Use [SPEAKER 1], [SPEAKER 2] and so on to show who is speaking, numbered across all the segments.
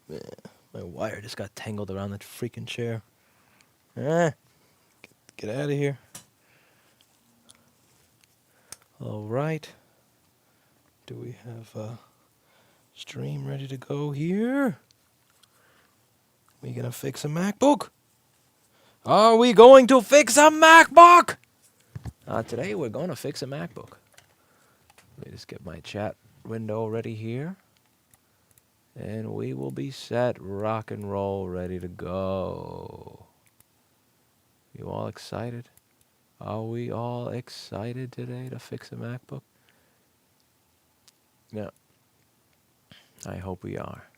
[SPEAKER 1] My wire just got tangled around that freaking chair. Ah, get out of here. All right. Do we have a stream ready to go here? We gonna fix a MacBook? Are we going to fix a MacBook? Today we're going to fix a MacBook. Let me just get my chat window ready here. And we will be set, rock and roll, ready to go. You all excited? Are we all excited today to fix a MacBook? Yeah. I hope we are.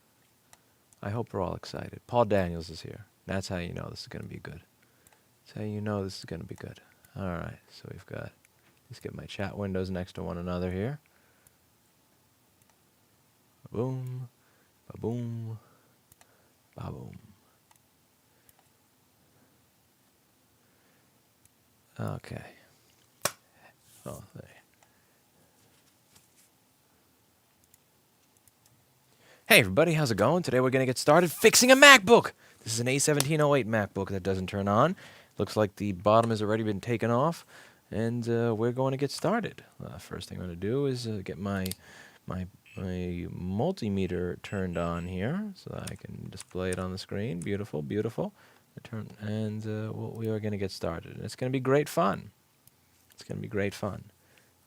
[SPEAKER 1] I hope we're all excited. Paul Daniels is here. That's how you know this is going to be good. That's how you know this is going to be good. All right, so we've got, let's get my chat windows next to one another here. Boom, ba-boom, ba-boom. Okay. Oh, there. Hey everybody, how's it going? Today we're going to get started fixing a MacBook. This is an A1708 MacBook that doesn't turn on. Looks like the bottom has already been taken off, and we're going to get started. First thing I'm going to do is get my multimeter turned on here, so that I can display it on the screen. Beautiful, beautiful. We are going to get started. It's going to be great fun. It's going to be great fun.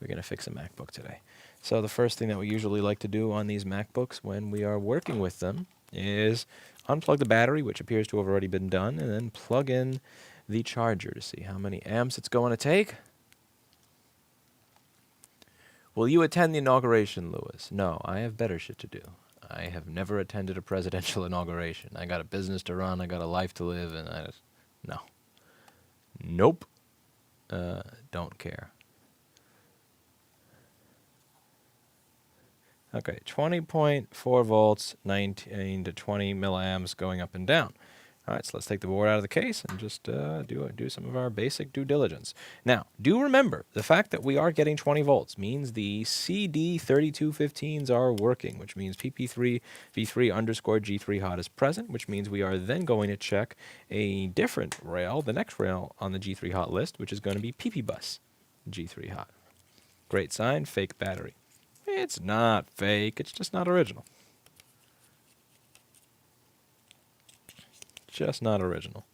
[SPEAKER 1] We're going to fix a MacBook today. So the first thing that we usually like to do on these MacBooks when we are working with them is unplug the battery, which appears to have already been done, and then plug in the charger to see how many amps it's going to take. Will you attend the inauguration, Lewis? No, I have better shit to do. I have never attended a presidential inauguration. I got a business to run, I got a life to live, and no. Nope. Don't care. Okay, 20.4 volts, 19 to 20 milliamps going up and down. All right, so let's take the board out of the case and just do some of our basic due diligence. Now, do remember, the fact that we are getting 20 volts means the CD3215s are working, which means PP3 V3 underscore G3 hot is present, which means we are then going to check a different rail, the next rail on the G3 hot list, which is going to be PP bus G3 hot. Great sign, fake battery. It's not fake, it's just not original. Just not original.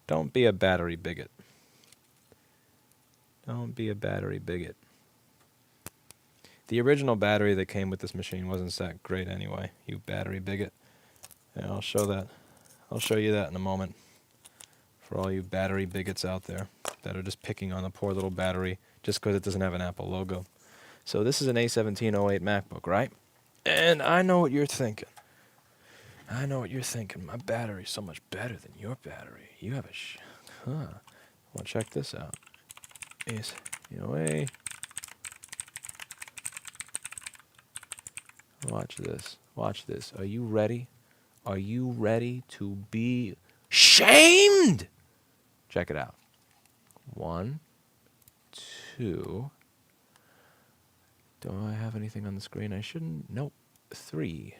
[SPEAKER 1] Don't be a battery bigot. Don't be a battery bigot. The original battery that came with this machine wasn't that great anyway, you battery bigot. And I'll show you that in a moment. For all you battery bigots out there that are just picking on the poor little battery just because it doesn't have an Apple logo. So this is an A1708 MacBook, right? And I know what you're thinking. I know what you're thinking. My battery's so much better than your battery. You have a Well, check this out. Watch this. Watch this. Are you ready? Are you ready to be shamed? Check it out. 1, 2. Do I have anything on the screen? I shouldn't. Nope. 3.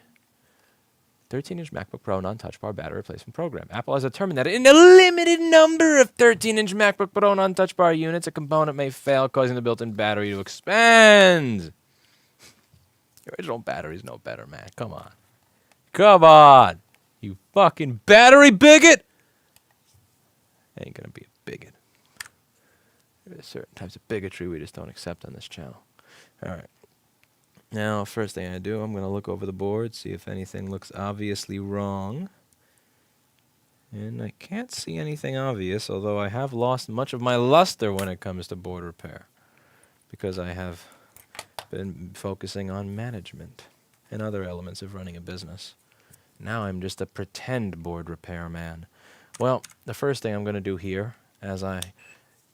[SPEAKER 1] 13-inch MacBook Pro non-touch bar battery replacement program. Apple has determined that in a limited number of 13-inch MacBook Pro non-touch bar units, a component may fail, causing the built-in battery to expand. The original battery's no better, man. Come on. Come on. You fucking battery bigot. Ain't gonna be a bigot. There's certain types of bigotry we just don't accept on this channel. All right. Now, first thing I do, I'm going to look over the board, see if anything looks obviously wrong. And I can't see anything obvious, although I have lost much of my luster when it comes to board repair, because I have been focusing on management and other elements of running a business. Now I'm just a pretend board repair man. Well, the first thing I'm going to do here, as I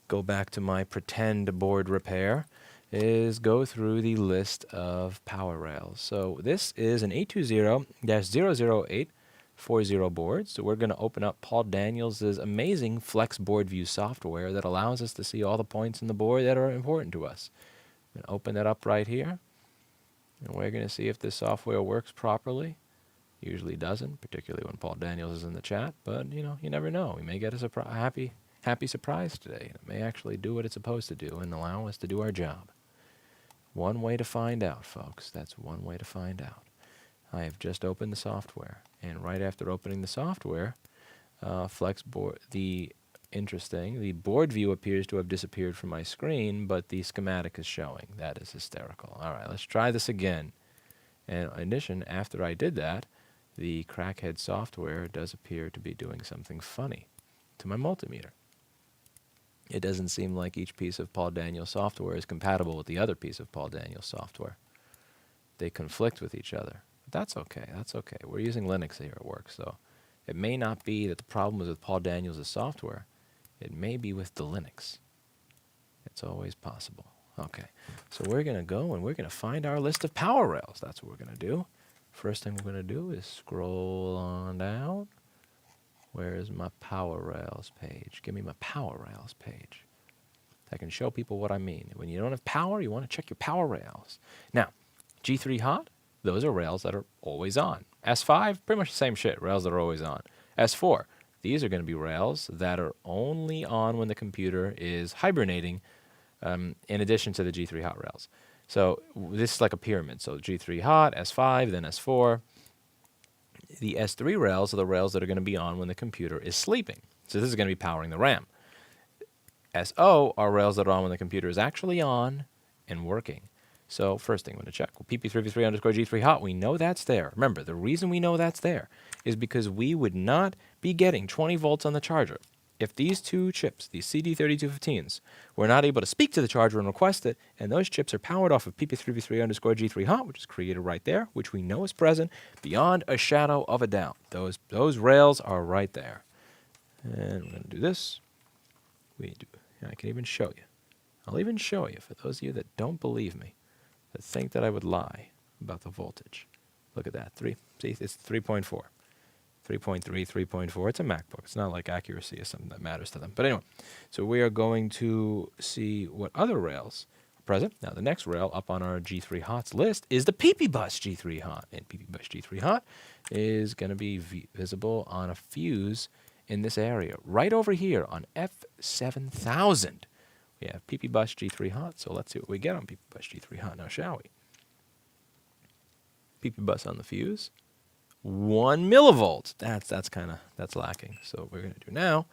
[SPEAKER 1] go back to my pretend board repair, is go through the list of power rails. So this is an 820-00840 board. So we're going to open up Paul Daniels' amazing Flex Board View software that allows us to see all the points in the board that are important to us. I'm going to open that up right here. And we're going to see if this software works properly. Usually doesn't, particularly when Paul Daniels is in the chat. But, you know, you never know. We may get a happy surprise today. It may actually do what it's supposed to do and allow us to do our job. One way to find out, folks. That's one way to find out. I have just opened the software. And right after opening the software, the board view appears to have disappeared from my screen, but the schematic is showing. That is hysterical. All right, let's try this again. And in addition, after I did that, the crackhead software does appear to be doing something funny to my multimeter. It doesn't seem like each piece of Paul Daniels software is compatible with the other piece of Paul Daniels software. They conflict with each other. But that's okay. That's okay. We're using Linux here at work, so it may not be that the problem is with Paul Daniels' software. It may be with the Linux. It's always possible. Okay, so we're going to go and we're going to find our list of power rails. That's what we're going to do. First thing we're going to do is scroll on down. Where is my power rails page? Give me my power rails page. I can show people what I mean. When you don't have power, you want to check your power rails. Now, G3 hot, those are rails that are always on. S5, pretty much the same shit, rails that are always on. S4, these are going to be rails that are only on when the computer is hibernating, in addition to the G3 hot rails. So this is like a pyramid. So G3 hot, S5, then S4. The S3 rails are the rails that are going to be on when the computer is sleeping. So this is going to be powering the RAM. SO are rails that are on when the computer is actually on and working. So first thing I'm going to check, well, PP3v3 underscore G3 hot, we know that's there. Remember, the reason we know that's there is because we would not be getting 20 volts on the charger if these two chips, these CD3215s, were not able to speak to the charger and request it, and those chips are powered off of PP3v3 underscore G3 hot, which is created right there, which we know is present beyond a shadow of a doubt. Those rails are right there. And we're going to do this. I can even show you. I'll even show you for those of you that don't believe me, that think that I would lie about the voltage. Look at that. See, it's 3.4. 3.3, 3.4. It's a MacBook. It's not like accuracy is something that matters to them. But anyway, so we are going to see what other rails are present. Now, the next rail up on our G3 Hots list is the PP Bus G3 Hot. And PP Bus G3 Hot is going to be visible on a fuse in this area, right over here on F7000. We have PP Bus G3 Hot, so let's see what we get on PP Bus G3 Hot now, shall we? PP Bus on the fuse. 1 millivolt. That's lacking. So what we're going to do now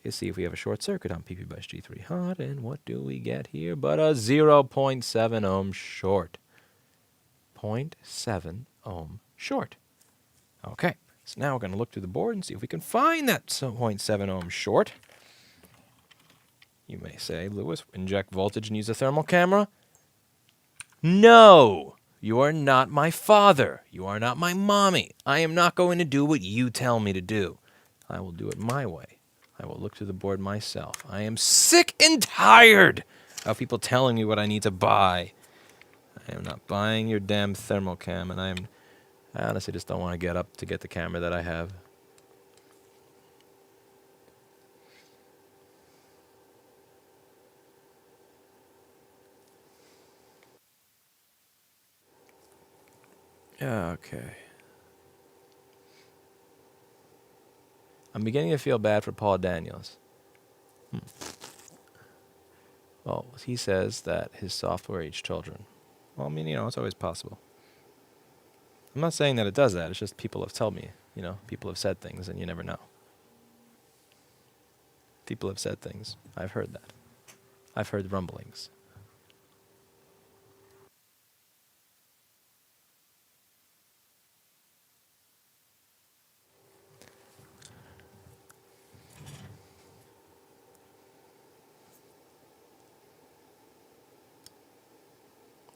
[SPEAKER 1] is see if we have a short circuit on PP Bus G3 hot, and what do we get here but a 0.7 ohm short. 0.7 ohm short. Okay, so now we're going to look through the board and see if we can find that 0.7 ohm short. You may say, Lewis, inject voltage and use a thermal camera? No! You are not my father. You are not my mommy. I am not going to do what you tell me to do. I will do it my way. I will look through the board myself. I am sick and tired of people telling me what I need to buy. I am not buying your damn thermal cam, and I honestly just don't want to get up to get the camera that I have. Okay. I'm beginning to feel bad for Paul Daniels. Well, he says that his software eats children. Well, I mean, it's always possible. I'm not saying that it does that. It's just people have told me, people have said things and you never know. People have said things. I've heard that. I've heard rumblings.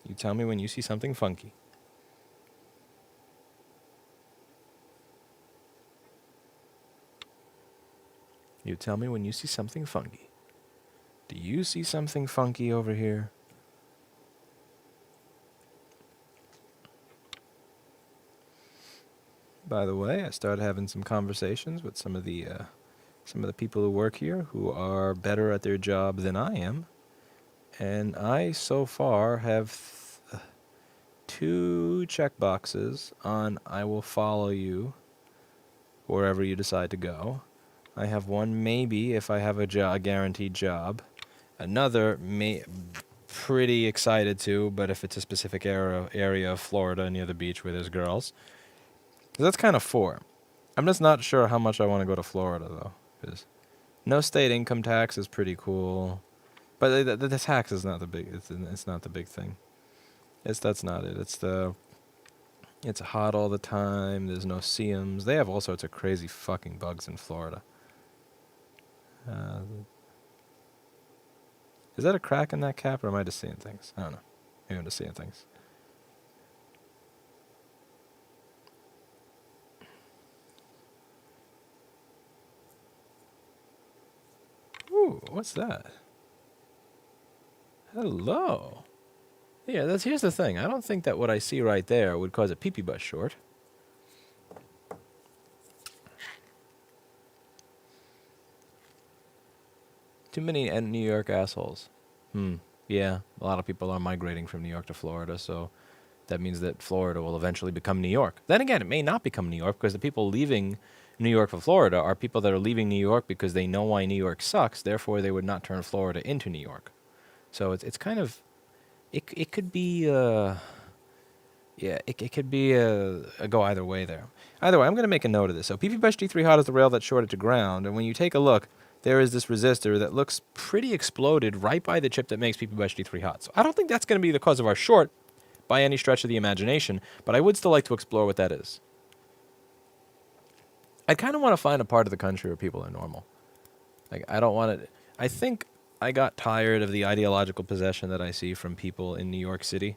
[SPEAKER 1] You tell me when you see something funky. You tell me when you see something funky. Do you see something funky over here? By the way, I started having some conversations with some of the people who work here who are better at their job than I am. And I, so far, have 2 checkboxes on I will follow you wherever you decide to go. I have one maybe if I have a guaranteed job. Another pretty excited to, but if it's a specific area of Florida near the beach where there's girls. So that's kind of 4. I'm just not sure how much I want to go to Florida though. 'Cause no state income tax is pretty cool, but the tax is not the big. It's not the big thing. That's not it. It's hot all the time. There's no CMs. They have all sorts of crazy fucking bugs in Florida. Is that a crack in that cap, or am I just seeing things? I don't know. Maybe I'm just seeing things. Ooh, what's that? Hello. Yeah, here's the thing. I don't think that what I see right there would cause a pee-pee bus short. Too many New York assholes. Yeah, a lot of people are migrating from New York to Florida, so that means that Florida will eventually become New York. Then again, it may not become New York because the people leaving New York for Florida are people that are leaving New York because they know why New York sucks, therefore they would not turn Florida into New York. So it's kind of, it could be, it could be a go either way there. Either way, I'm going to make a note of this. So PP-Bush G3 hot is the rail that's shorted to ground, and when you take a look, there is this resistor that looks pretty exploded right by the chip that makes PP-Bush G3 hot. So I don't think that's going to be the cause of our short by any stretch of the imagination, but I would still like to explore what that is. I kind of want to find a part of the country where people are normal. Like, I don't want to... I think I got tired of the ideological possession that I see from people in New York City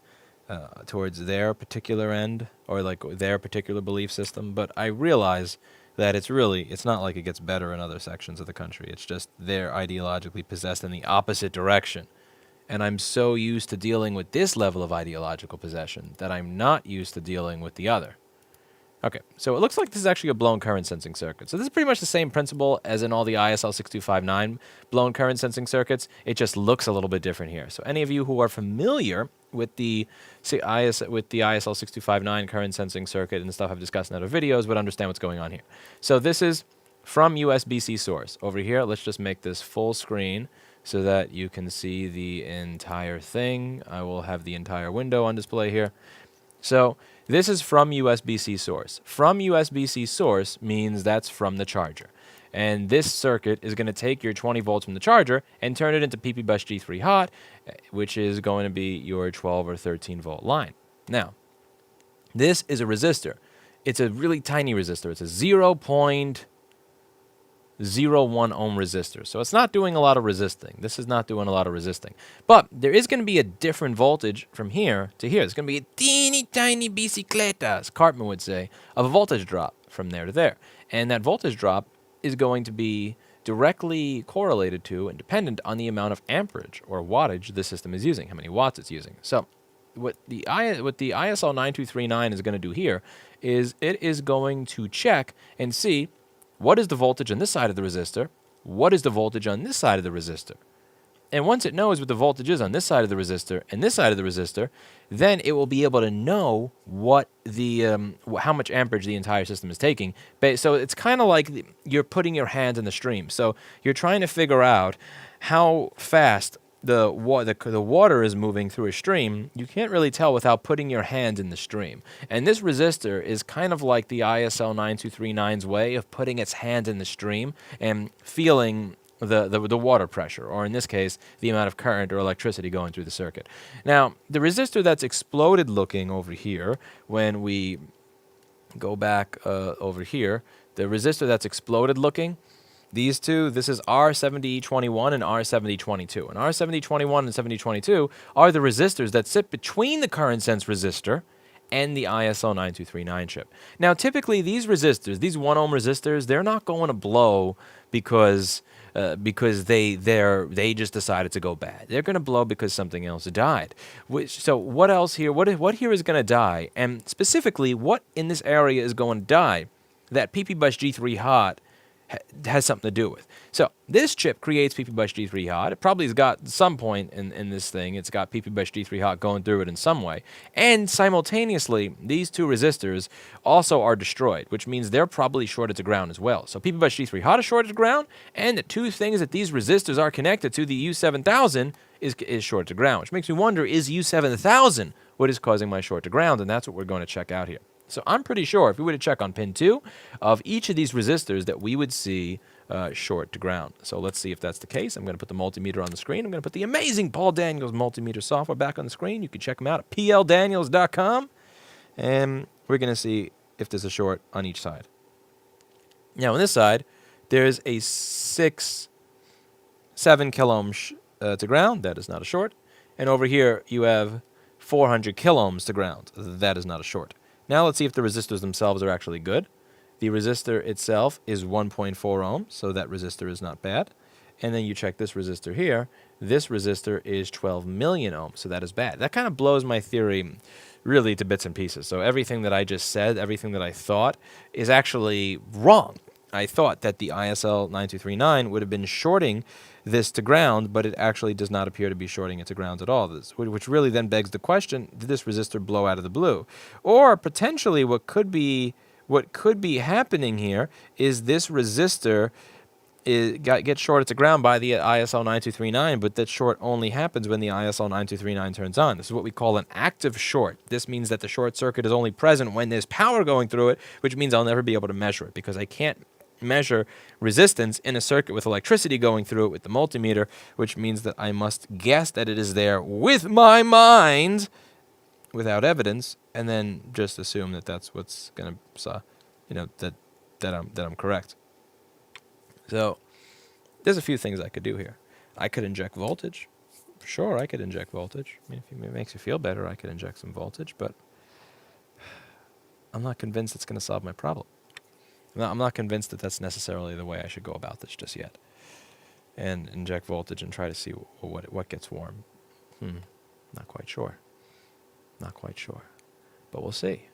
[SPEAKER 1] towards their particular end, or like their particular belief system, but I realize that it's not like it gets better in other sections of the country. It's just they're ideologically possessed in the opposite direction. And I'm so used to dealing with this level of ideological possession that I'm not used to dealing with the other. Okay, so it looks like this is actually a blown current sensing circuit. So this is pretty much the same principle as in all the ISL 6259 blown current sensing circuits. It just looks a little bit different here. So any of you who are familiar with the ISL 6259 current sensing circuit and stuff I've discussed in other videos would understand what's going on here. So this is from USB-C source. Over here, let's just make this full screen so that you can see the entire thing. I will have the entire window on display here. So this is from USB-C source. From USB-C source means that's from the charger. And this circuit is going to take your 20 volts from the charger and turn it into PP-Bush G3 hot, which is going to be your 12 or 13 volt line. Now, this is a resistor. It's a really tiny resistor. It's a 0.01 ohm resistor. So it's not doing a lot of resisting. This is not doing a lot of resisting. But there is going to be a different voltage from here to here. There's going to be a teeny tiny bicicleta, as Cartman would say, of a voltage drop from there to there. And that voltage drop is going to be directly correlated to and dependent on the amount of amperage or wattage the system is using, how many watts it's using. So what the ISL 9239 is going to do here is it is going to check and see what is the voltage on this side of the resistor, what is the voltage on this side of the resistor. And once it knows what the voltage is on this side of the resistor and this side of the resistor, then it will be able to know what the how much amperage the entire system is taking. So it's kind of like you're putting your hand in the stream. So you're trying to figure out how fast the water is moving through a stream. You can't really tell without putting your hand in the stream. And this resistor is kind of like the ISL 9239's way of putting its hand in the stream and feeling the water pressure, or in this case, the amount of current or electricity going through the circuit. Now, the resistor that's exploded looking over here, when we go back over here, the resistor that's exploded looking, these two, this is R7021 and R7022. And R7021 and 7022 are the resistors that sit between the current sense resistor and the ISL 9239 chip. Now, typically, these resistors, these 1 ohm resistors, they're not going to blow because they just decided to go bad. They're going to blow because something else died. So what else here? What here is going to die? And specifically, what in this area is going to die that PP-Bush G3 hot has something to do with. So this chip creates PP-G3 hot. It probably has got some point in this thing. It's got PP-G3 hot going through it in some way. And simultaneously, these two resistors also are destroyed, which means they're probably shorted to ground as well. So PP-G3 hot is shorted to ground, and the two things that these resistors are connected to, the U7000, is short to ground, which makes me wonder, is U7000 what is causing my short to ground? And that's what we're going to check out here. So I'm pretty sure if we were to check on pin 2 of each of these resistors that we would see short to ground. So let's see if that's the case. I'm going to put the multimeter on the screen. I'm going to put the amazing Paul Daniels multimeter software back on the screen. You can check them out at pldaniels.com. And we're going to see if there's a short on each side. Now on this side, there's a 7 kiloohm to ground. That is not a short. And over here, you have 400 kiloohms to ground. That is not a short. Now let's see if the resistors themselves are actually good. The resistor itself is 1.4 ohms, so that resistor is not bad. And then you check this resistor here. This resistor is 12 million ohms, so that is bad. That kind of blows my theory really to bits and pieces. So everything that I just said, everything that I thought, is actually wrong. I thought that the ISL 9239 would have been shorting this to ground, but it actually does not appear to be shorting it to ground at all, which really then begs the question, did this resistor blow out of the blue? Or potentially what could be happening here is this resistor gets shorted to ground by the ISL 9239, but that short only happens when the ISL 9239 turns on. This is what we call an active short. This means that the short circuit is only present when there's power going through it, which means I'll never be able to measure it because I can't measure resistance in a circuit with electricity going through it with the multimeter, which means that I must guess that it is there with my mind without evidence, and then just assume that that's what's going to, that I'm correct. So there's a few things I could do here. I could inject voltage. Sure, I could inject voltage. I mean, if it makes you feel better, I could inject some voltage, but I'm not convinced it's going to solve my problem. I'm not convinced that that's necessarily the way I should go about this just yet. And inject voltage and try to see what gets warm. Not quite sure. Not quite sure. But we'll see.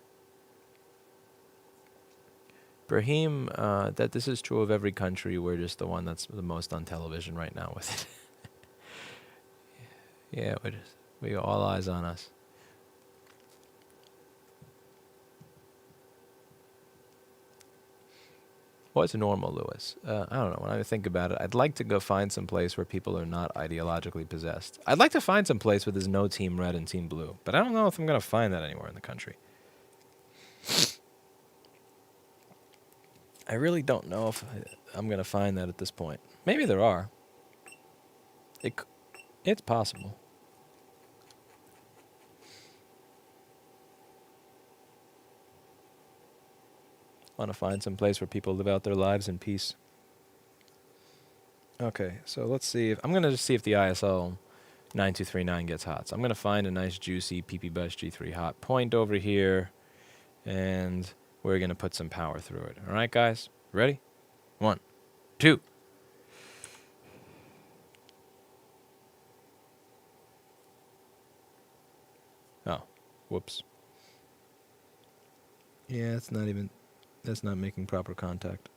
[SPEAKER 1] Brahim, that this is true of every country. We're just the one that's the most on television right now with it. Yeah, we got all eyes on us. What's normal, Lewis? I don't know. When I think about it, I'd like to go find some place where people are not ideologically possessed. I'd like to find some place where there's no Team Red and Team Blue, but I don't know if I'm going to find that anywhere in the country. I really don't know if I'm going to find that at this point. Maybe there are. It's possible. Want to find some place where people live out their lives in peace. Okay, so let's see. I'm going to just see if the ISL 9239 gets hot. So I'm going to find a nice juicy PP-G3 hot point over here, and we're going to put some power through it. All right, guys? Ready? 1, 2. Oh, whoops. Yeah, that's not making proper contact.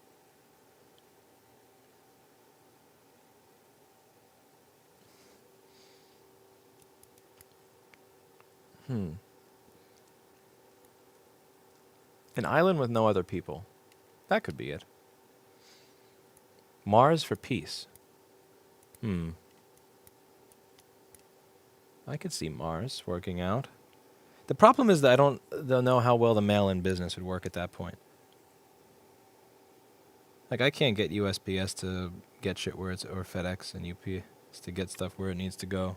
[SPEAKER 1] An island with no other people. That could be it. Mars for peace. I could see Mars working out. The problem is that I don't know how well the mail-in business would work at that point. Like, I can't get USPS to get shit where it's, or FedEx and UPS to get stuff where it needs to go.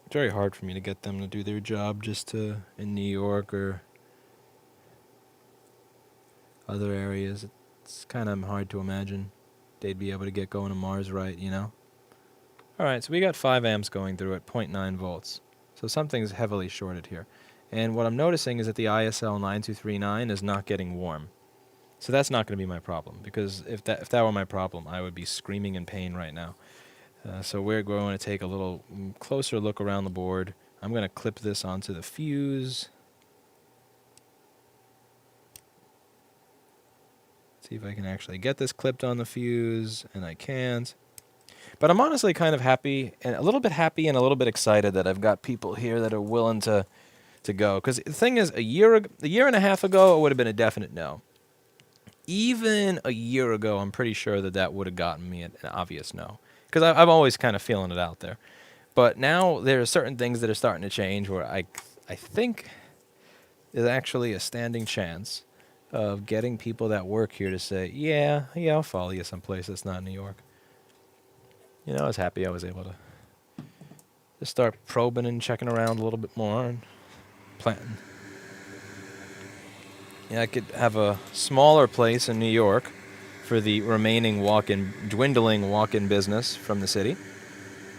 [SPEAKER 1] It's very hard for me to get them to do their job just in New York or other areas. It's kind of hard to imagine they'd be able to get going to Mars right, you know? Alright, so we got 5 amps going through at 0.9 volts. So something's heavily shorted here. And what I'm noticing is that the ISL 9239 is not getting warm. So that's not going to be my problem, because if that were my problem, I would be screaming in pain right now. So we're going to take a little closer look around the board. I'm going to clip this onto the fuse. See if I can actually get this clipped on the fuse, and I can't. But I'm honestly kind of happy, and a little bit happy and a little bit excited that I've got people here that are willing to go. Because the thing is, a year and a half ago, it would have been a definite no. Even a year ago, I'm pretty sure that would have gotten me an obvious no. Because I'm always kind of feeling it out there. But now there are certain things that are starting to change where I think there's actually a standing chance of getting people that work here to say, yeah, I'll follow you someplace that's not New York. You know, I was happy I was able to just start probing and checking around a little bit more and planting. Yeah, I could have a smaller place in New York for the remaining dwindling walk-in business from the city.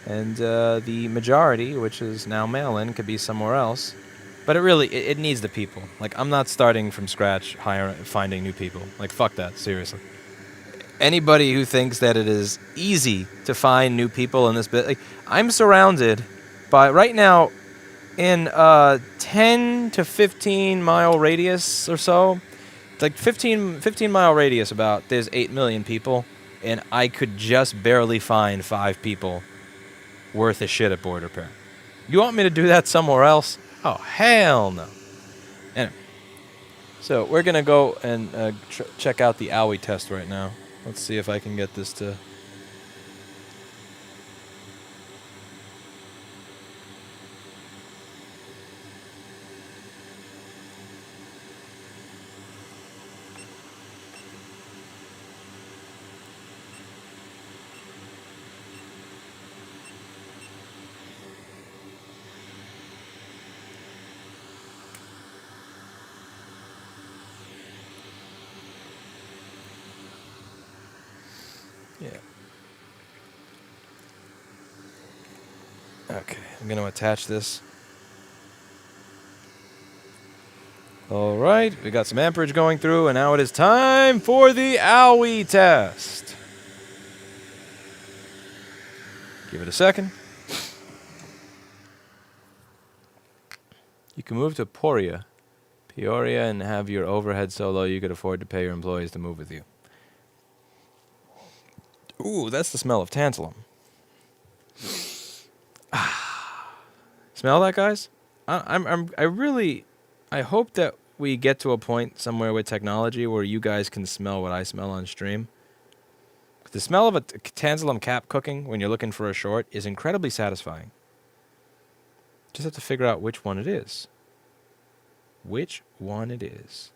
[SPEAKER 1] And the majority, which is now mail-in, could be somewhere else. But it needs the people. Like, I'm not starting from scratch finding new people. Like, fuck that, seriously. Anybody who thinks that it is easy to find new people in this bit, like, I'm surrounded by, right now, in 10 to 15 mile radius or so, like 15 mile radius about, there's 8 million people, and I could just barely find 5 people worth of shit at Board Repair. You want me to do that somewhere else? Oh, hell no. Anyway, so we're going to go and check out the owie test right now. Let's see if I can get this to... Yeah. Okay, I'm going to attach this. All right, we got some amperage going through, and now it is time for the owie test. Give it a second. You can move to Peoria, and have your overhead so low you could afford to pay your employees to move with you. Ooh, that's the smell of tantalum. Smell that, guys? I hope that we get to a point somewhere with technology where you guys can smell what I smell on stream. The smell of a tantalum cap cooking when you're looking for a short is incredibly satisfying. Just have to figure out which one it is. Which one it is.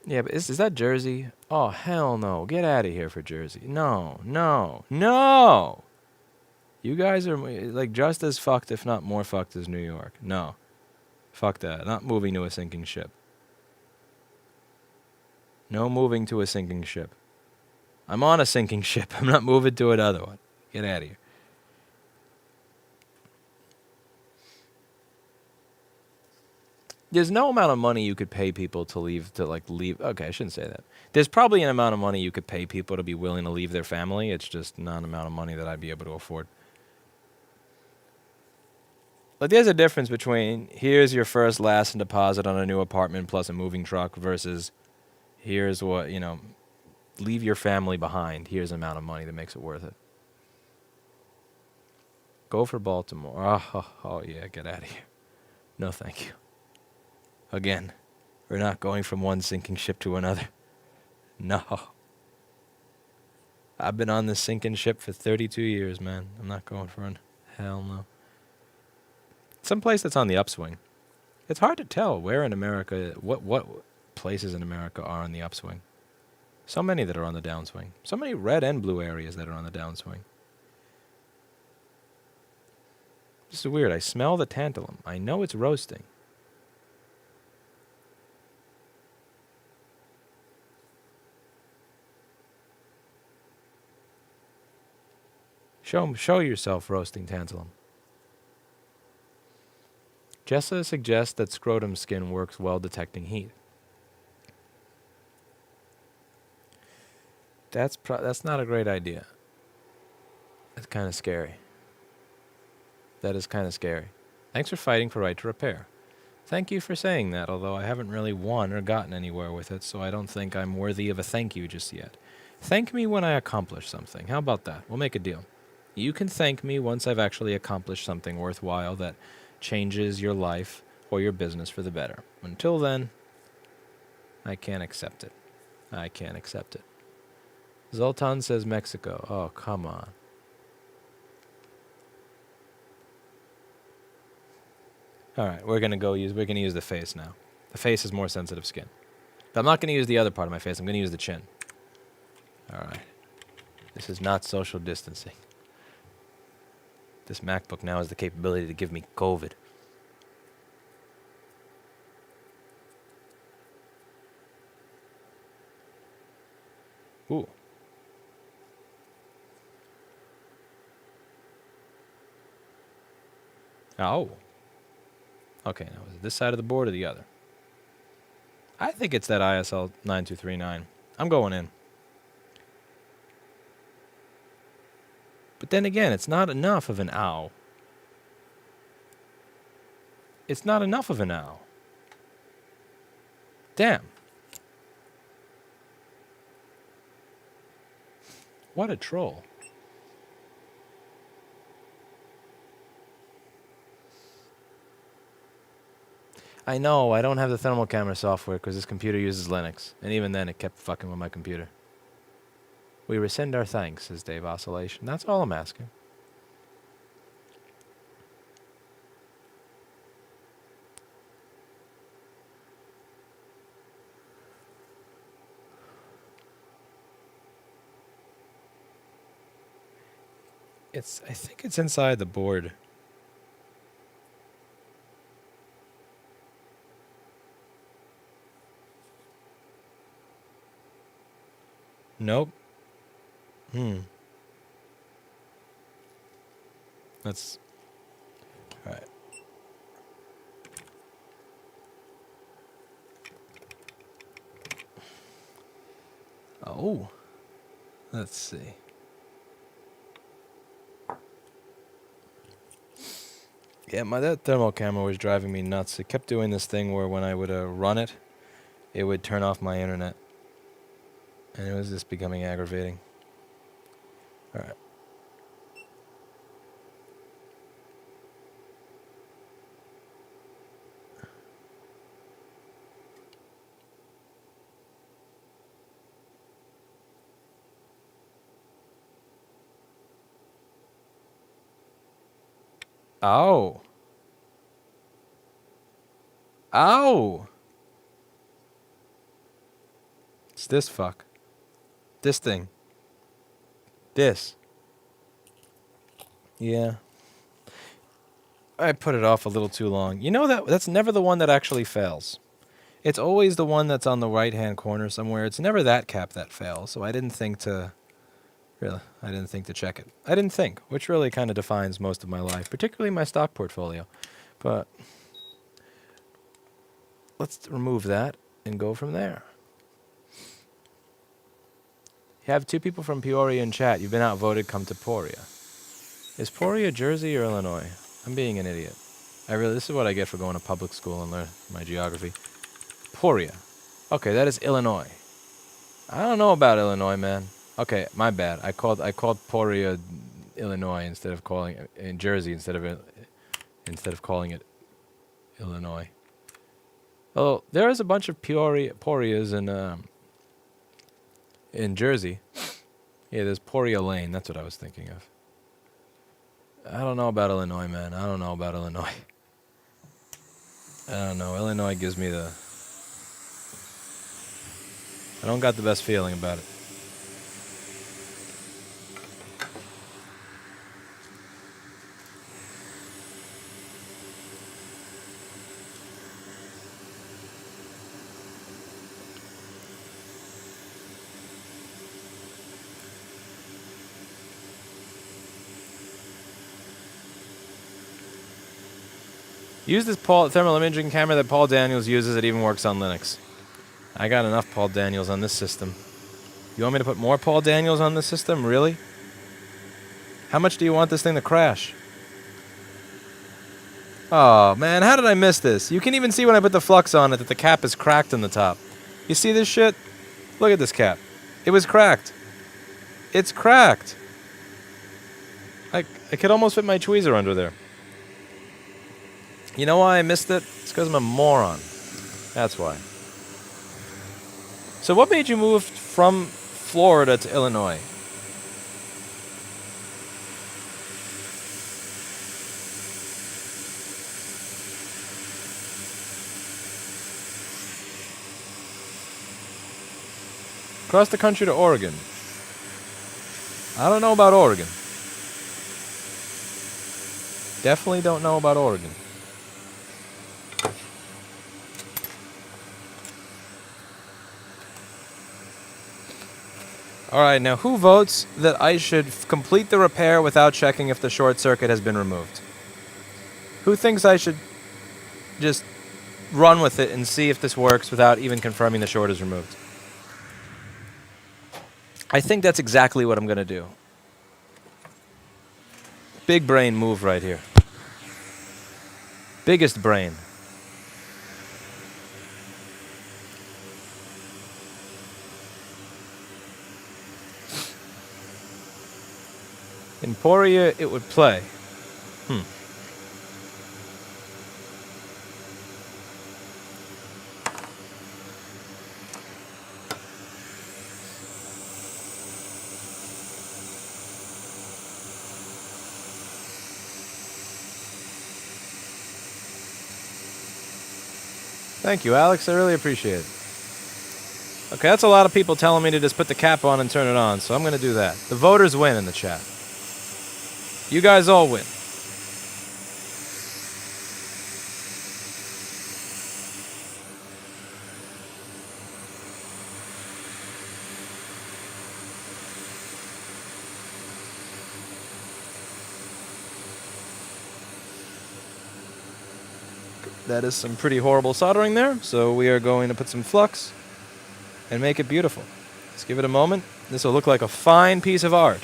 [SPEAKER 1] Yeah, but is that Jersey? Oh, hell no. Get out of here for Jersey. No. You guys are like just as fucked, if not more fucked, as New York. No. Fuck that. Not moving to a sinking ship. No moving to a sinking ship. I'm on a sinking ship. I'm not moving to another one. Get out of here. There's no amount of money you could pay people to leave. Okay, I shouldn't say that. There's probably an amount of money you could pay people to be willing to leave their family. It's just not an amount of money that I'd be able to afford. But there's a difference between here's your first, last, and deposit on a new apartment plus a moving truck versus here's what, leave your family behind. Here's the amount of money that makes it worth it. Go for Baltimore. Oh yeah, get out of here. No, thank you. Again, we're not going from one sinking ship to another. No. I've been on this sinking ship for 32 years, man. I'm not going for an hell no. Some place that's on the upswing. It's hard to tell where in America, what places in America are on the upswing. So many that are on the downswing. So many red and blue areas that are on the downswing. This is weird. I smell the tantalum. I know it's roasting. Show yourself roasting tantalum. Jessa suggests that scrotum skin works well detecting heat. That's not a great idea. That's kind of scary. That is kind of scary. Thanks for fighting for right to repair. Thank you for saying that, although I haven't really won or gotten anywhere with it, so I don't think I'm worthy of a thank you just yet. Thank me when I accomplish something. How about that? We'll make a deal. You can thank me once I've actually accomplished something worthwhile that changes your life or your business for the better. Until then, I can't accept it. I can't accept it. Zoltan says Mexico. Oh, come on. All right, we're gonna use the face now. The face is more sensitive skin. But I'm not gonna use the other part of my face. I'm gonna use the chin. All right. This is not social distancing. This MacBook now has the capability to give me COVID. Ooh. Oh. Okay, now is it this side of the board or the other? I think it's that ISL 9239. I'm going in. But then again, it's not enough of an ow. It's not enough of an ow. Damn. What a troll. I know, I don't have the thermal camera software because this computer uses Linux. And even then, it kept fucking with my computer. We rescind our thanks, says Dave Oscillation. That's all I'm asking. I think it's inside the board. Nope. That's... Alright. Oh. Let's see. Yeah, that thermal camera was driving me nuts. It kept doing this thing where when I would run it, it would turn off my internet. And it was just becoming aggravating. Alright. Ow. Ow! It's this fuck. This thing. This. Yeah. I put it off a little too long. You know that's never the one that actually fails. It's always the one that's on the right-hand corner somewhere. It's never that cap that fails, so I didn't think to... Really, I didn't think to check it. I didn't think, which really kind of defines most of my life, particularly my stock portfolio. But let's remove that and go from there. You have 2 people from Peoria in chat. You've been outvoted. Come to Poria. Is Poria Jersey or Illinois? I'm being an idiot. This is what I get for going to public school and learn my geography. Poria. Okay, that is Illinois. I don't know about Illinois, man. Okay, my bad. I called Poria Illinois instead of calling it in Jersey instead of calling it Illinois. Oh, there is a bunch of Porias in Jersey. Yeah, there's Poria Lane. That's what I was thinking of. I don't know about Illinois, man. I don't know about Illinois. I don't know. Illinois gives me the... I don't got the best feeling about it. Use this thermal imaging camera that Paul Daniels uses. It even works on Linux. I got enough Paul Daniels on this system. You want me to put more Paul Daniels on this system? Really? How much do you want this thing to crash? Oh, man, how did I miss this? You can even see when I put the flux on it that the cap is cracked in the top. You see this shit? Look at this cap. It was cracked. It's cracked. I could almost fit my tweezer under there. You know why I missed it? It's because I'm a moron. That's why. So what made you move from Florida to Illinois? Across the country to Oregon. I don't know about Oregon. Definitely don't know about Oregon. Alright, now who votes that I should complete the repair without checking if the short circuit has been removed? Who thinks I should just run with it and see if this works without even confirming the short is removed? I think that's exactly what I'm going to do. Big brain move right here. Biggest brain. Emporia, it would play. Thank you, Alex. I really appreciate it. Okay, that's a lot of people telling me to just put the cap on and turn it on, so I'm going to do that. The voters win in the chat. You guys all win. That is some pretty horrible soldering there, so we are going to put some flux and make it beautiful. Let's give it a moment. This will look like a fine piece of art.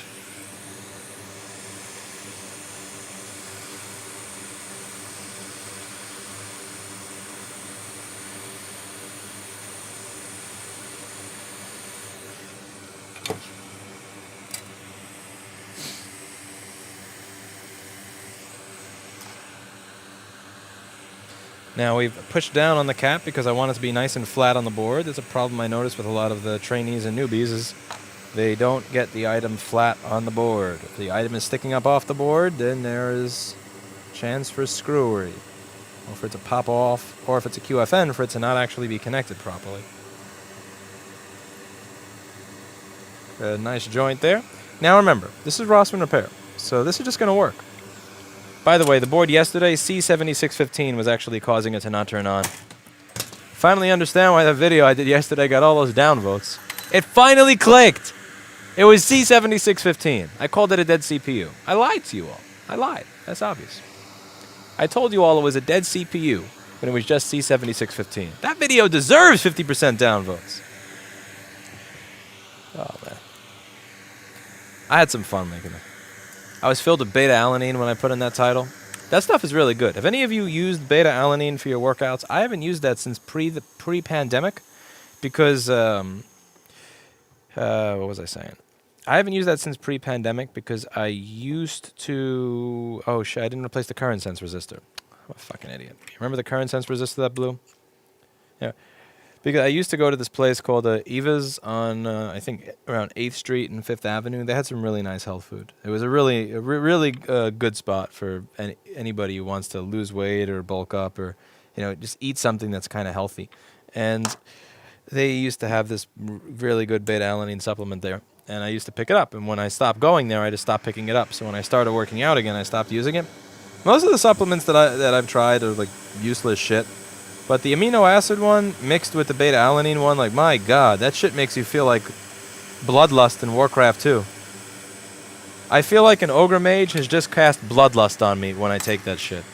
[SPEAKER 1] Now we've pushed down on the cap because I want it to be nice and flat on the board. There's a problem I noticed with a lot of the trainees and newbies is they don't get the item flat on the board. If the item is sticking up off the board, then there is chance for screwery. Or for it to pop off, or if it's a QFN, for it to not actually be connected properly. A nice joint there. Now remember, this is Rossmann Repair, so this is just going to work. By the way, the board yesterday, C7615, was actually causing it to not turn on. Finally understand why that video I did yesterday got all those downvotes. It finally clicked! It was C7615. I called it a dead CPU. I lied to you all. I lied. That's obvious. I told you all it was a dead CPU when it was just C7615. That video deserves 50% downvotes. Oh, man. I had some fun making it. I was filled with beta-alanine when I put in that title. That stuff is really good. Have any of you used beta-alanine for your workouts? I haven't used that since pre-pandemic because, what was I saying? I haven't used that since pre-pandemic because I used to... Oh, shit, I didn't replace the current sense resistor. I'm a fucking idiot. Remember the current sense resistor that blew? Yeah. Because I used to go to this place called Eva's on, I think, around 8th Street and 5th Avenue. They had some really nice health food. It was a really good spot for anybody who wants to lose weight or bulk up or, you know, just eat something that's kind of healthy. And they used to have this really good beta-alanine supplement there. And I used to pick it up. And when I stopped going there, I just stopped picking it up. So when I started working out again, I stopped using it. Most of the supplements that I've tried are like useless shit. But the amino acid one mixed with the beta-alanine one, like, my God, that shit makes you feel like Bloodlust in Warcraft 2. I feel like an ogre mage has just cast Bloodlust on me when I take that shit.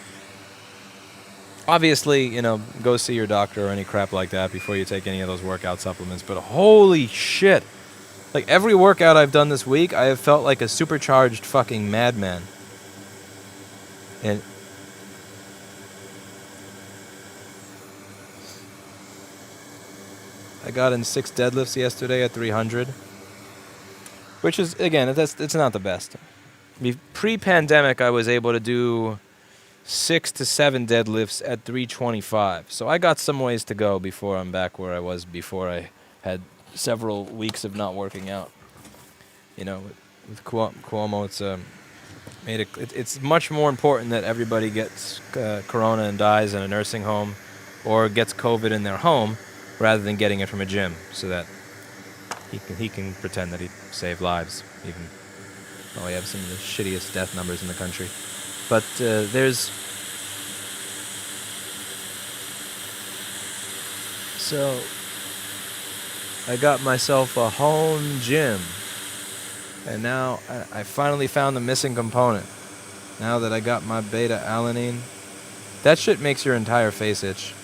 [SPEAKER 1] Obviously, you know, go see your doctor or any crap like that before you take any of those workout supplements. But holy shit. Like, every workout I've done this week, I have felt like a supercharged fucking madman. And I got in 6 deadlifts yesterday at 300, which is, again, it's not the best. Pre-pandemic, I was able to do 6 to 7 deadlifts at 325. So I got some ways to go before I'm back where I was before I had several weeks of not working out. You know, with Cuomo, it's much more important that everybody gets corona and dies in a nursing home or gets COVID in their home rather than getting it from a gym, so that he can pretend that he saved lives, even though we have some of the shittiest death numbers in the country. But so I got myself a home gym, and now I finally found the missing component. Now that I got my beta-alanine, that shit makes your entire face itch.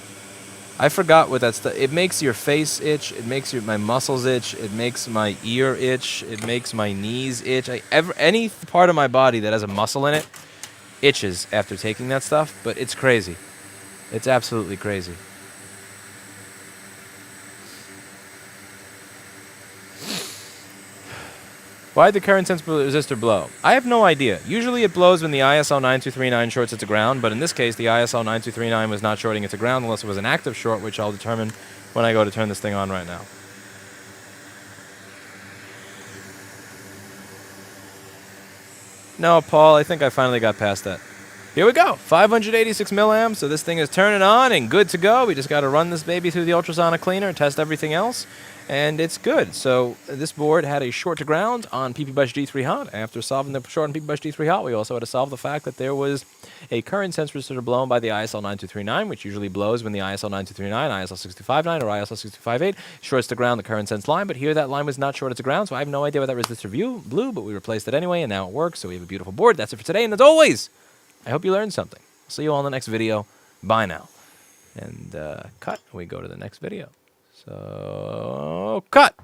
[SPEAKER 1] I forgot what that stuff. It makes your face itch. It makes my muscles itch. It makes my ear itch. It makes my knees itch. Any part of my body that has a muscle in it itches after taking that stuff. But it's crazy. It's absolutely crazy. Why'd the current sensitive resistor blow? I have no idea. Usually it blows when the ISO 9239 shorts it to ground, but in this case the ISO 9239 was not shorting it to ground unless it was an active short, which I'll determine when I go to turn this thing on right now. No, Paul, I think I finally got past that. Here we go, 586 milliamps, so this thing is turning on and good to go. We just got to run this baby through the ultrasonic cleaner, test everything else, and it's good. So this board had a short to ground on PP-Bus G3 Hot. After solving the short on PP-Bus G3 Hot, we also had to solve the fact that there was a current sense resistor blown by the ISL 9239, which usually blows when the ISL 9239, ISL 659, or ISL 658 shorts to ground the current sense line, but here that line was not shorted to ground, so I have no idea what that resistor blew, but we replaced it anyway, and now it works, so we have a beautiful board. That's it for today, and as always, I hope you learned something. See you all in the next video. Bye now. And cut. We go to the next video. So, cut.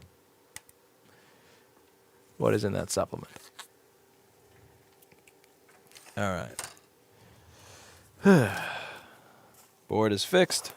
[SPEAKER 1] What is in that supplement? All right. Board is fixed.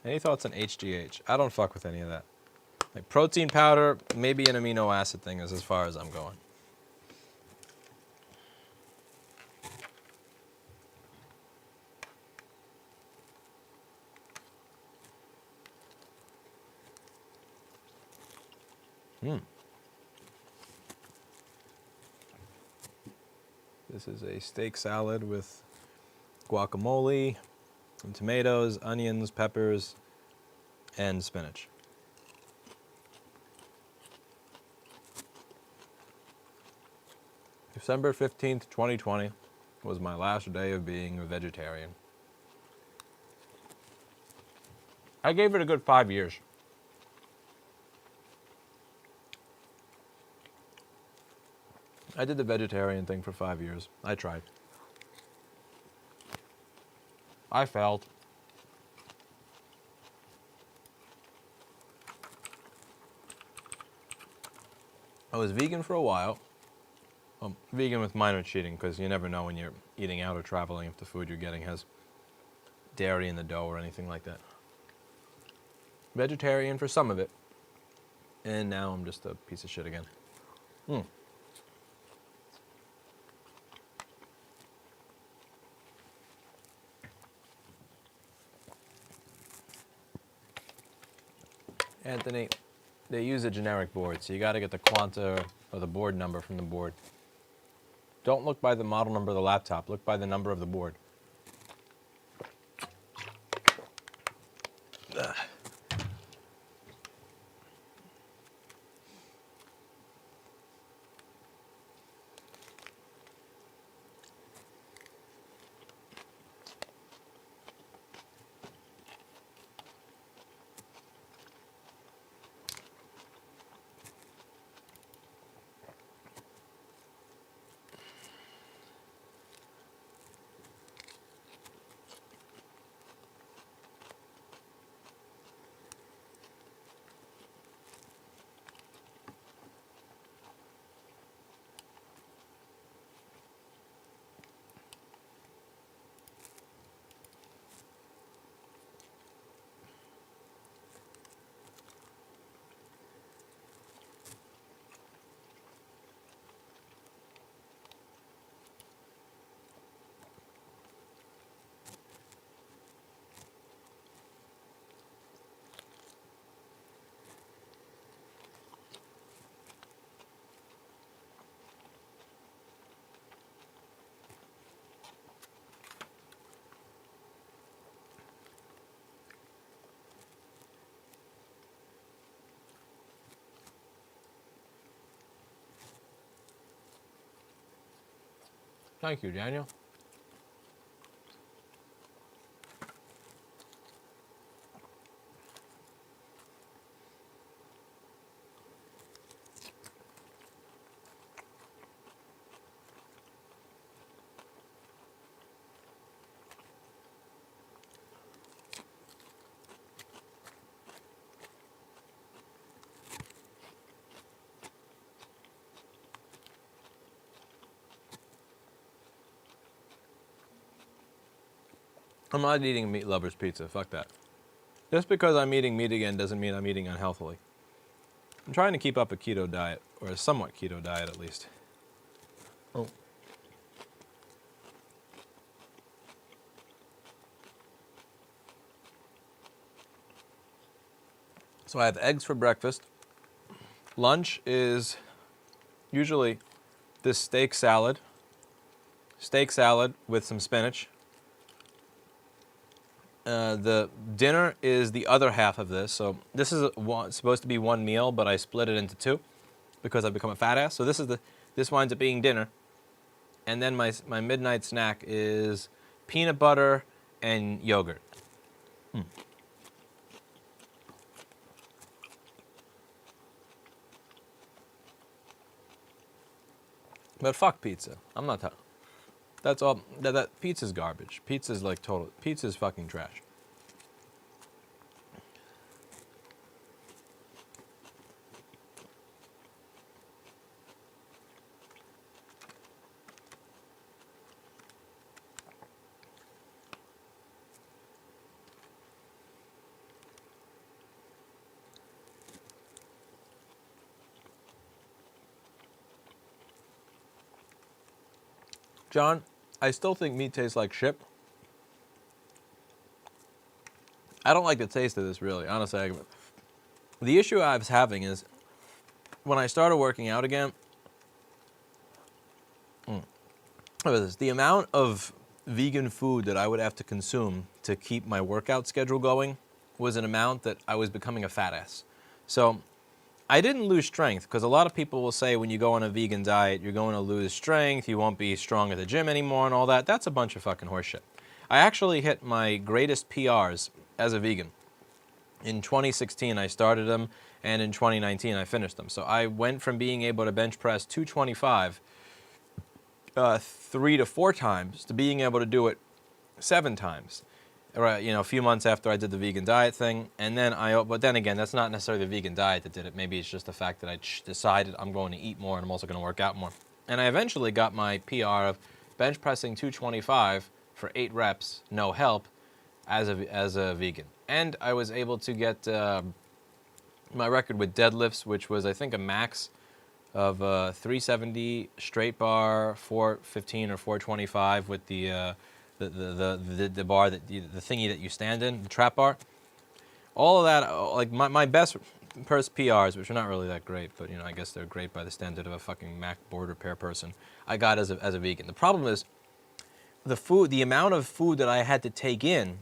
[SPEAKER 1] Any thoughts on HGH? I don't fuck with any of that. Like protein powder, maybe an amino acid thing is as far as I'm going. This is a steak salad with guacamole, some tomatoes, onions, peppers, and spinach. December 15th, 2020 was my last day of being a vegetarian. I gave it a good 5 years. I did the vegetarian thing for 5 years. I tried. I failed. I was vegan for a while. Well, vegan with minor cheating, because you never know when you're eating out or traveling if the food you're getting has dairy in the dough or anything like that. Vegetarian for some of it. And now I'm just a piece of shit again. Anthony, they use a generic board, so you got to get the quanta or the board number from the board. Don't look by the model number of the laptop. Look by the number of the board. Ugh. Thank you, Daniel. I'm not eating meat lovers pizza. Fuck that. Just because I'm eating meat again doesn't mean I'm eating unhealthily. I'm trying to keep up a keto diet, or a somewhat keto diet at least. Oh. So I have eggs for breakfast. Lunch is usually this steak salad with some spinach. The dinner is the other half of this. So this is supposed to be one meal, but I split it into two because I've become a fat ass. So this winds up being dinner. And then my midnight snack is peanut butter and yogurt. But fuck pizza. I'm not talking. That's all. That pizza's garbage. Pizza's like total. Pizza's fucking trash. John, I still think meat tastes like shit. I don't like the taste of this, really. Honestly, the issue I was having is when I started working out again, the amount of vegan food that I would have to consume to keep my workout schedule going was an amount that I was becoming a fat ass. So I didn't lose strength, because a lot of people will say when you go on a vegan diet, you're going to lose strength, you won't be strong at the gym anymore and all that. That's a bunch of fucking horseshit. I actually hit my greatest PRs as a vegan. In 2016, I started them, and in 2019, I finished them. So I went from being able to bench press 225 3 to 4 times to being able to do it 7 times. Right, a few months after I did the vegan diet thing, and then but then again, that's not necessarily the vegan diet that did it. Maybe it's just the fact that I decided I'm going to eat more and I'm also going to work out more. And I eventually got my PR of bench pressing 225 for 8 reps, no help, as a vegan. And I was able to get my record with deadlifts, which was I think a max of 370 straight bar, 415 or 425 with the bar that the thingy that you stand in, the trap bar. All of that, like my best first PRs, which are not really that great, but I guess they're great by the standard of a fucking Mac board repair person, I got as a vegan. The problem is the amount of food that I had to take in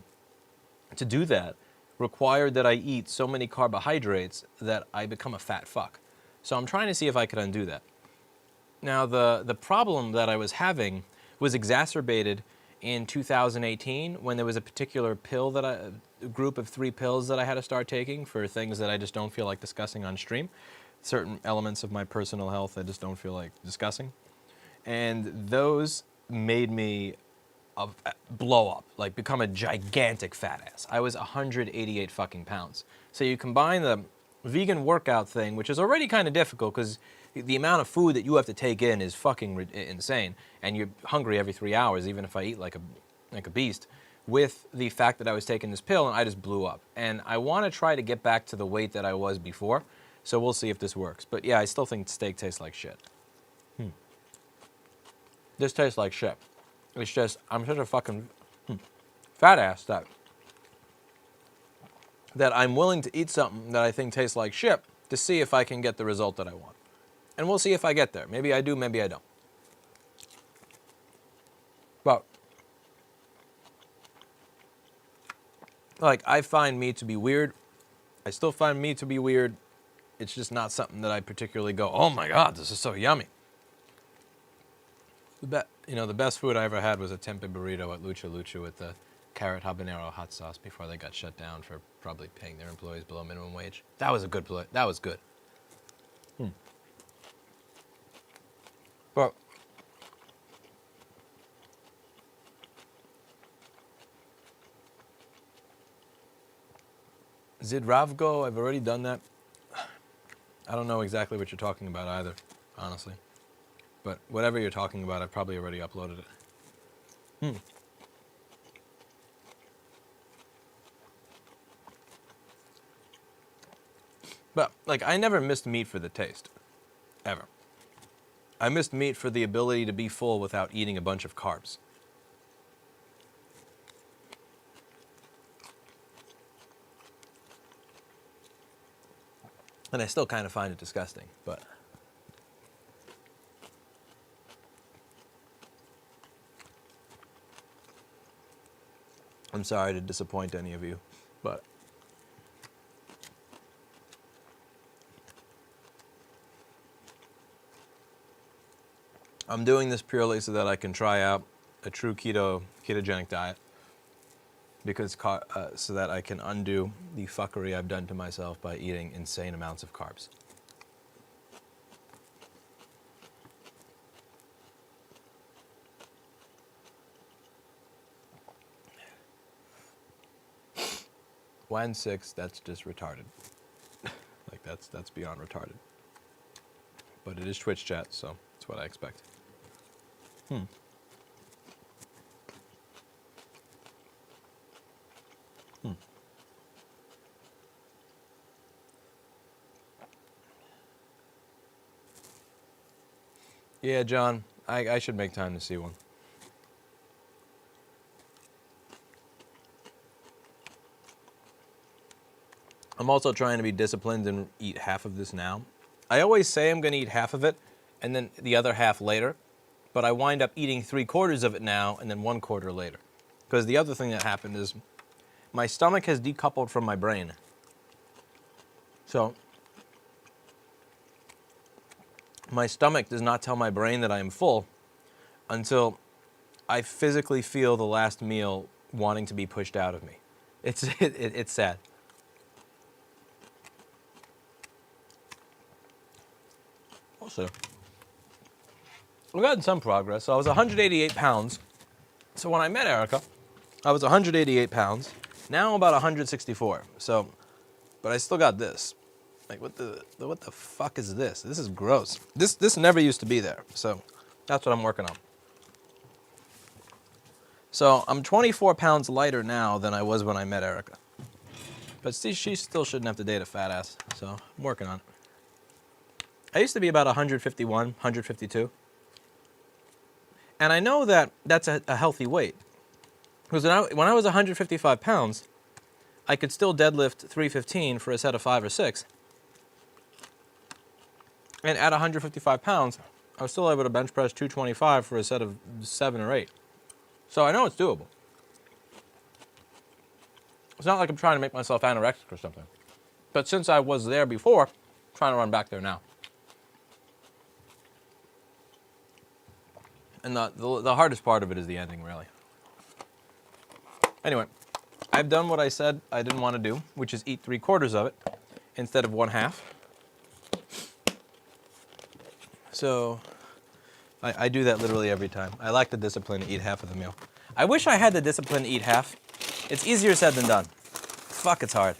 [SPEAKER 1] to do that required that I eat so many carbohydrates that I become a fat fuck. So I'm trying to see if I could undo that. Now the problem that I was having was exacerbated in 2018 when there was a particular pill a group of 3 pills that I had to start taking for things that I just don't feel like discussing on stream. Certain elements of my personal health I just don't feel like discussing. And those made me blow up, like become a gigantic fat ass. I was 188 fucking pounds. So you combine the vegan workout thing, which is already kind of difficult because the amount of food that you have to take in is fucking insane, and you're hungry every 3 hours, even if I eat like a beast, with the fact that I was taking this pill and I just blew up. And I want to try to get back to the weight that I was before, so we'll see if this works. But yeah, I still think steak tastes like shit. This tastes like shit. It's just, I'm such a fucking fat ass that I'm willing to eat something that I think tastes like shit to see if I can get the result that I want. And we'll see if I get there. Maybe I do, maybe I don't. But, like, I find meat to be weird. I still find meat to be weird. It's just not something that I particularly go, oh my God, this is so yummy. The best food I ever had was a tempeh burrito at Lucha Lucha with the carrot habanero hot sauce before they got shut down for probably paying their employees below minimum wage. That was a good play. That was good. But Zidravgo, I've already done that. I don't know exactly what you're talking about either, honestly. But whatever you're talking about, I've probably already uploaded it. But, like, I never missed meat for the taste. Ever. I missed meat for the ability to be full without eating a bunch of carbs. And I still kind of find it disgusting, but... I'm sorry to disappoint any of you, but... I'm doing this purely so that I can try out a true ketogenic diet, because so that I can undo the fuckery I've done to myself by eating insane amounts of carbs. One 6, that's just retarded. Like that's beyond retarded. But it is Twitch chat, so that's what I expect. Yeah, John, I should make time to see one. I'm also trying to be disciplined and eat half of this now. I always say I'm going to eat half of it and then the other half later, but I wind up eating 3/4 of it now and then 1/4 later. Because the other thing that happened is my stomach has decoupled from my brain. So my stomach does not tell my brain that I am full until I physically feel the last meal wanting to be pushed out of me. It's sad. Also, I've gotten some progress. So I was 188 pounds. So when I met Erica, I was 188 pounds. Now I'm about 164. So, but I still got this. Like, what the fuck is this? This is gross. This never used to be there. So that's what I'm working on. So I'm 24 pounds lighter now than I was when I met Erica. But see, she still shouldn't have to date a fat ass. So I'm working on it. I used to be about 151, 152. And I know that that's a healthy weight. Because when I was 155 pounds, I could still deadlift 315 for a set of 5 or 6. And at 155 pounds, I was still able to bench press 225 for a set of 7 or 8. So I know it's doable. It's not like I'm trying to make myself anorexic or something. But since I was there before, I'm trying to run back there now. And the hardest part of it is the ending, really. Anyway, I've done what I said I didn't want to do, which is eat 3/4 of it instead of 1/2. So I do that literally every time. I lack the discipline to eat half of the meal. I wish I had the discipline to eat half. It's easier said than done. Fuck, it's hard.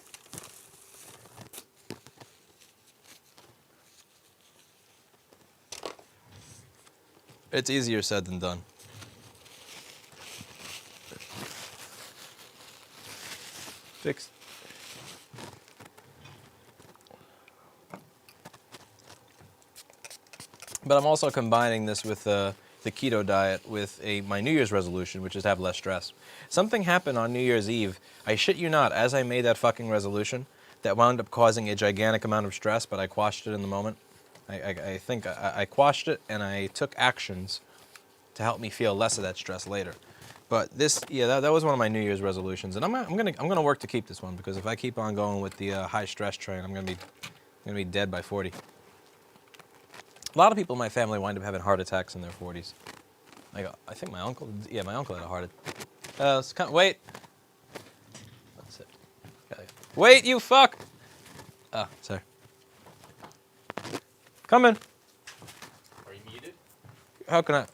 [SPEAKER 1] It's easier said than done. Fixed. But I'm also combining this with the keto diet with my New Year's resolution, which is to have less stress. Something happened on New Year's Eve. I shit you not, as I made that fucking resolution, that wound up causing a gigantic amount of stress, but I quashed it in the moment. I think I quashed it, and I took actions to help me feel less of that stress later. But this, yeah, that was one of my New Year's resolutions, and I'm gonna work to keep this one, because if I keep on going with the high stress train, I'm gonna be dead by 40. A lot of people in my family wind up having heart attacks in their 40s. I think my uncle. Yeah, my uncle had a heart attack. Wait. That's it. Wait, you fuck. Oh, sorry. Coming.
[SPEAKER 2] Are you muted?
[SPEAKER 1] How can I?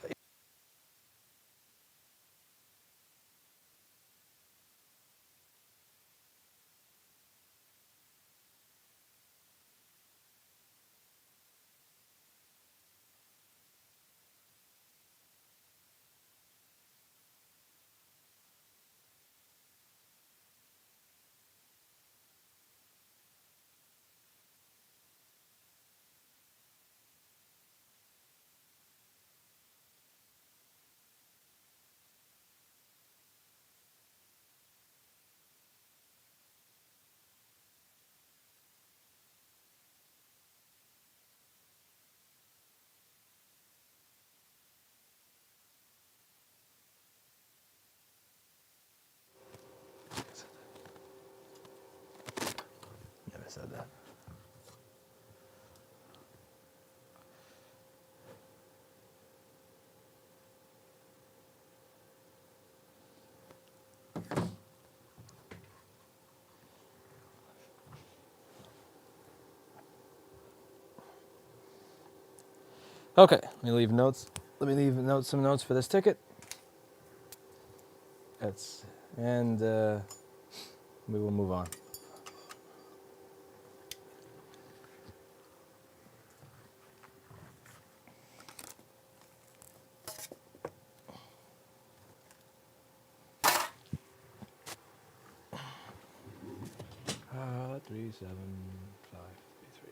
[SPEAKER 1] Never said that. Okay, let me leave notes. Let me leave some notes for this ticket. And we will move on. Uh, 37533.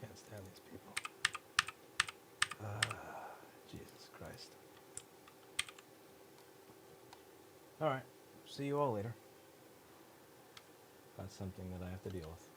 [SPEAKER 1] Can't stand these people. Jesus Christ. All right. See you all later. That's something that I have to deal with.